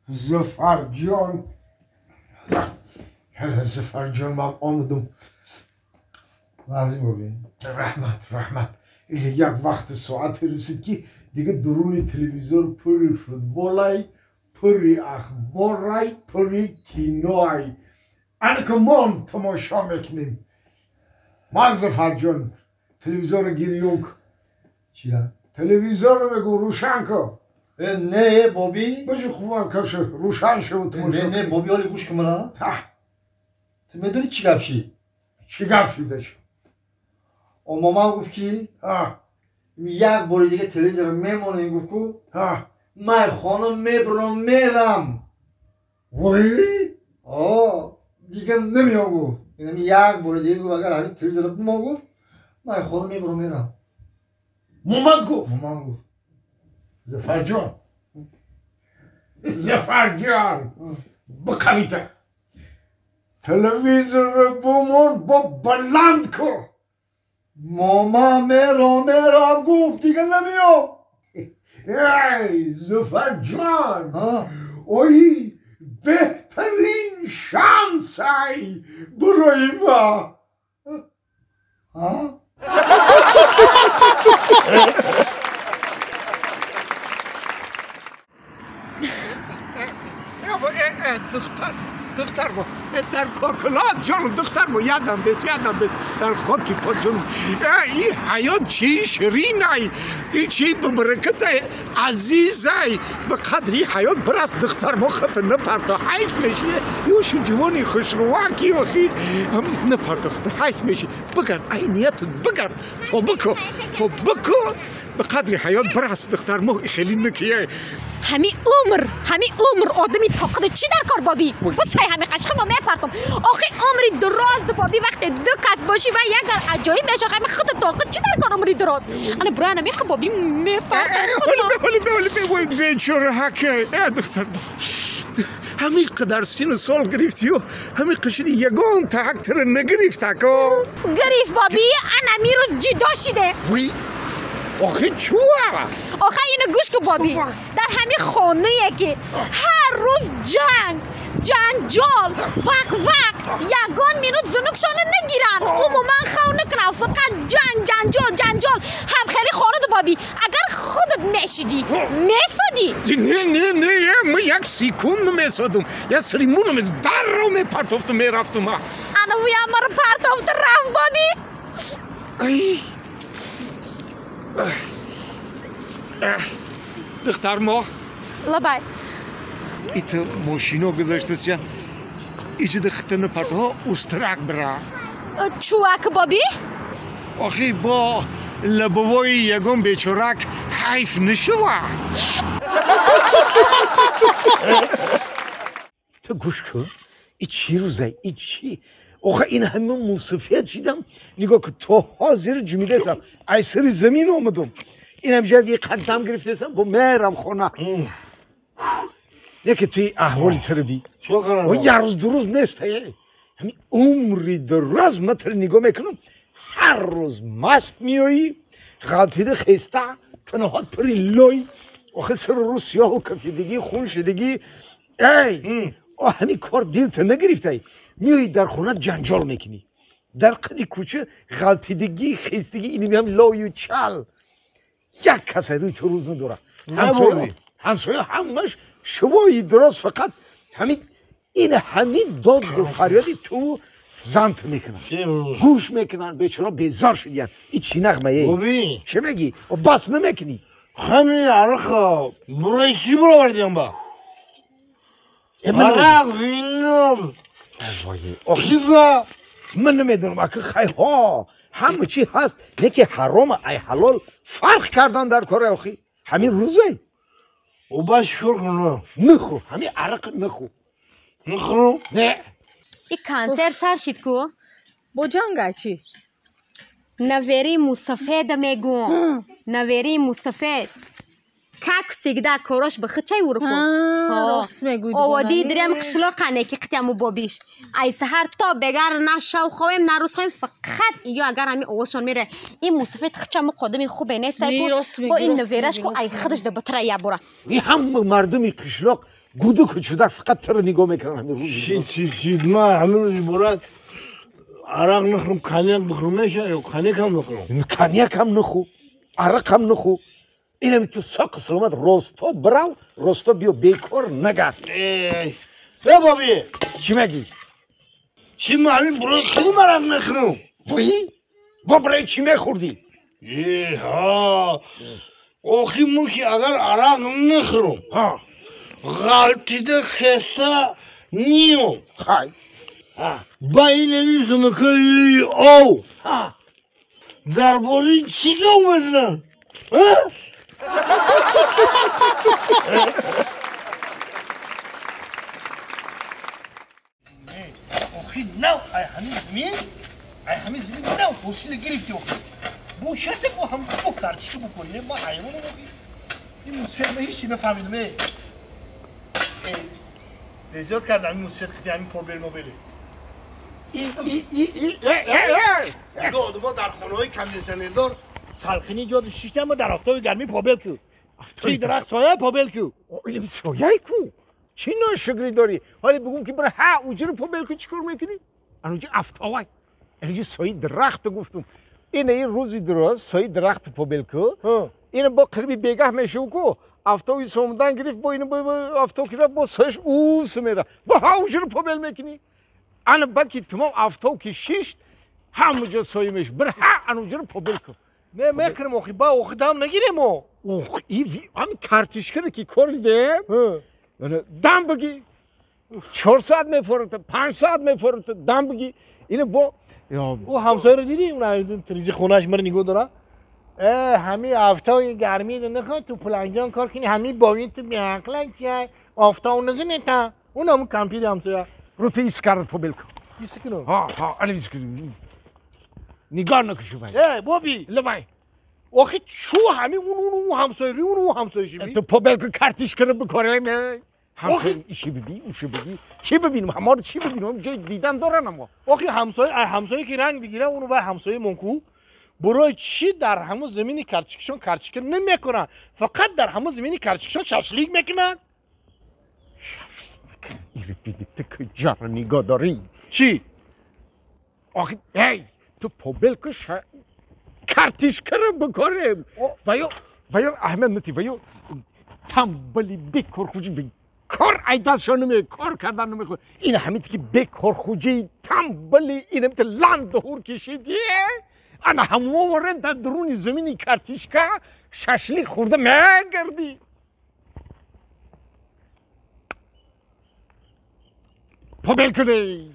Zafercan. Zafercan ben anladım. Nazım abi. Rahmet. یک وقت ساعت رسید که دیگه درون تلویزیون پری فوتبالای پری اخبارای پری کینوای انا که ما هم تماشا میکنیم ما ظفرجان تلویزیون رو گیریون که چیه؟ تلویزیون رو بگو روشن که نه بابی بجو خوبه کشه روشن شو تماشا نه بابی حالی گوش کمرا تو میدونی چی گفشی؟ چی گفشی داشت؟ ماما گفت که یک بار دیگه تلویزیون میمونه گفت که من خانم میرم وای دیگه نمیام گفت یعنی یک بار دیگه گفت اگر همین تلویزیون ما گفت من خانم میرم مامان گفت زفرجان بقویته تلویزیون رو بمون با بلند کن ماما میرم گفت دیگه نمیام ای زفرجان اوی بهترین شانس ای برای ما دختر با در کاکلات جانم دختر با یادم بس در خاکی پا جانم این حیات چی شیرین ای چی ببرکت عزیز ای به قدری حیات برست دختر ما خط نپرتا حیف میشه یوشو جوانی خوشرواکی وخی نپرتا حیف میشه بگرد ای نیت بگرد تو بکو به قدری حیات برست دختر ما خیلی نکیه همین عمر آدمی طاقت چی در کار بابی بس همین قشقه ما میپرتم آخه عمری دراز بابی وقتی دو کس باشی و یک عجایب میشه همین خود طاقت چی در کار عمری دراز انا برای همین بابی میپرتم ولی بیچاره حکه دختر همین قدر سین سال گرفتی و همین قشدی یگان تا حق تر نگرفت حکا گرفت بابی انا میروز جدا شده وی آخه چوه آخه اینو گوش که بابی در همین خانه که هر روز جنجال وق یگان مینوت زنکشانو نگیرن عموما خونه کنن فقط جنجال هم خیلی خانه دو بابی اگر خودت میشیدی میسادی نه من یک سیکون میسادم یک سریمونو میز بر رو میپرتافتم میرفتم انا ویم مرا پرتافت رفت بابی دختر ما لبای ایت ماشینو گذاشته سیا ایچه دختر پرتا استرک برا چوک بابی؟ آخی با لبوای یگم بیچورک حیف نشوه تو گوش کن ای چی روزه ای چی آخه این همه موسیقیت شیدم نگاه که تو حاضر جمیده سم ای سری زمین آمدم این همجا یه قدم گرفته سم با میرم خونه یکی توی احوال تربی و یه روز دو روز نیست همین عمری دراز متر نگاه میکنم هر روز مست میایی غلطیده خیسته تنهات پری لای آخه سر روز سیاه و کفیدگی خون شدگی همین کار دیلت نگرفته میایی در خونه جنجال میکنی در قدی کوچه غلطیدگی خیستگی اینی هم لای و چل یک کسی روی تو روز نداره همسایه همش شبایی دراز فقط همین داد و فریادی تو زنت میکنن گوش میکنن بیچاره بیزار شدین این چی نغمه ای؟ بابی چه میگی؟ و بس نمیکنی همین عرقا برای چی برو بردیم با؟ عرق وینم من نمیدونم اگه خیلی ها همه چی هست یکی حرام ای حلال فرق کردن در کار اخی همین روزه و باش شور کنم نخو همین عرق نخو نه این کانسر سر شد کو با جنگ چی؟ نویری مصفید میگو نویری مصفید کاک سیگده کاراش بخه چای ورکو راست میگوی آوادی دریم قشلاقانه که قتیمو بابیش ای سهر تا بگر نشو خواهیم نروز خواهیم فقط یا اگر همی آوازشان میره این موسیقی خچم قدمی خوبه نیست با این نویرش کو ای خودش ده بطره یا برا این همه مردمی قشلاق گودو کچودک فقط تر نگاه میکنن همین روزی چی ما همین روزی برات عرق نخورم کنیاک بخورم میشه یا کنیاک هم نخورم کنیاک هم نخو عرق هم نخو اینم تو ساق سلامت راستا براو راستا بیا بیکار نگرد ای بابی چی میگی؟ چی ما همین برات خیلی مرق میخورم بایی؟ با برای چی میخوردی؟ ها آخی من که اگر عرق نخورم غلطیده خسته نیوم خای با این نیستم که او در باری چی گم بزنم آخی نو ای همین زمین نو حوصله گرفتی آخی بوشته با هم بکر چی بکنی ما حیوان رو بگی این موسیقی ما هیچی نفهمیدم زیاد کردم این موسیقی که همین پروبلم رو بله دیگه آدم در خانه های کمیسنه دار سلخینی جاد شیشته اما در آفتاب گرمی پابل کو توی درخت سایه پابل کو این سایه کو چی ناشگری داری حالا بگم که برای اوجه رو پابل کو چیکار میکنی اونجا آفتابه اینجا سایه درخت گفتم این روزی دراز سایه درخت پابل کو این با قربی بگه میشه کو آفتابی سومدن گرفت با این با آفتاب که با سایش اوس میره با اوجه رو پابل میکنی انا باکی تمام آفتاب که شیشت همونجا سایه میشه برای اونجا رو پابل کو نه میکنم آخی با آخی دام نگیریم اوه این کارتشکره که کرده دم بگی 4 ساعت میفرسته 5 ساعت میفرسته دم بگی اینو با او همسایه رو دیدی اون تریج خونهش مره نگاه داره همین آفتاب گرمی رو نخواه تو پلنجان کار کنی همین باوین تو بیاقلن چیه آفتاب نزنه تا اون همون کمپیر همسایه رو تو ایس کرد پابل کن ایسه کنو الان ایس کنو نگاه نکشو بایی بابی لبای آخی چو همین اون همسایه ری اون همسایه شی بی تو پابل کن کارتشکره بکاره می همسایه ایشی ببین اوشی ببین چی ببینم همه رو چی ببینم جای دیدن دارن اما آخی همسایه که رنگ بگیره اونو به همسایه منکو برای چی در همون زمینی کرچکشون نمیکنن فقط در همون زمینی کرچکشون ششلیک میکنن ایره بیدی که جار نگاه داری چی؟ آخی تو پابل کن کارتشکره بکاره ویا احمد نتی ویا تنبلی بکار خوجی کار ایدازشون نمیه کار کردن نمیخواد این همیتی که بکار خوجی تنبلی اینم تا لند دهور کشیدیه انا همه ورن در درونی زمینی کارتشکه ششلی خورده میگردی پابل کنی